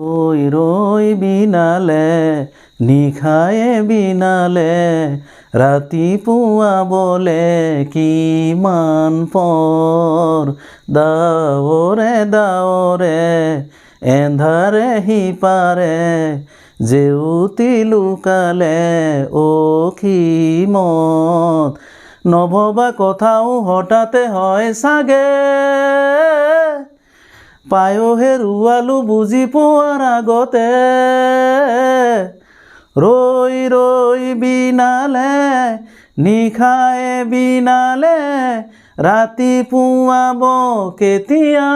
ৰই ৰই বিনালে নিশায়ে বিনালে ৰাতিপুৱা বলে কিমান পৰ দাৱৰে দাৱৰে এন্ধাৰে সিপাৰে জেউতি লুকালে অসীমত নভবা কথাও হঠাতে হয় চাগে পায়ো হেৰুৱালো বুজি পোৱাৰ আগতে ৰৈ ৰৈ বিনালে নিশায়ে বিনালে ৰাতিপুৱাব কেতিয়া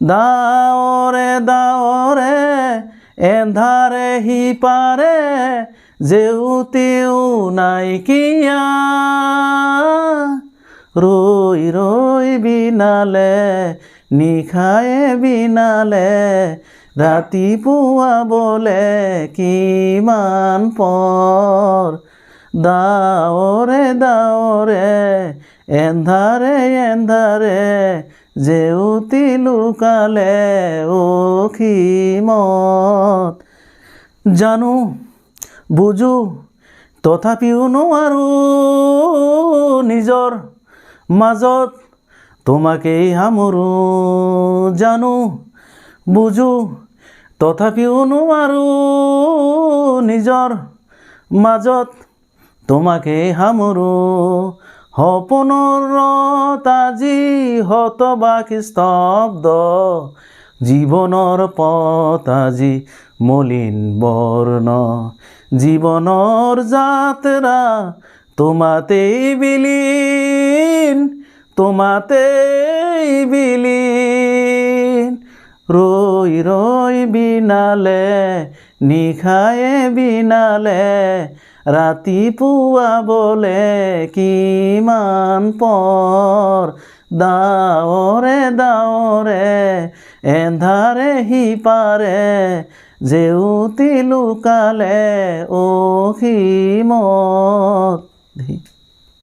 দাৱৰে দাৱৰে এন্ধাৰে সিপাৰে জেউতিও নাইকিয়া ৰৈ ৰৈ বিনালে নিশায়ে বিনালে ৰাতিপুৱা বলে কিমান পৰ দাৱৰে দাৱৰে এন্ধাৰে এন্ধাৰে জেউতি লুকালে অসীমত জানো বুজো তথাপিও নোৱাৰো নিজৰ মাজত তোমাকেই সামৰো জানো বুজো তথাপিও নোৱাৰো নিজৰ মাজত তোমাকেই সামৰো সপোনত আজি হতবাক স্তব্ধ জীৱনৰ পথ আজি মলিন বৰ্ণ জীৱনৰ যাত্ৰা তোমাতেই বিলীন তোমাতেই বিলীন ৰৈ ৰৈ বিনালে নিশায়ে বিনালে ৰাতিপুৱা বলে কিমান পৰ দাৱৰে দাৱৰে এন্ধাৰে সিপাৰে জেউতি লুকালে অসীমত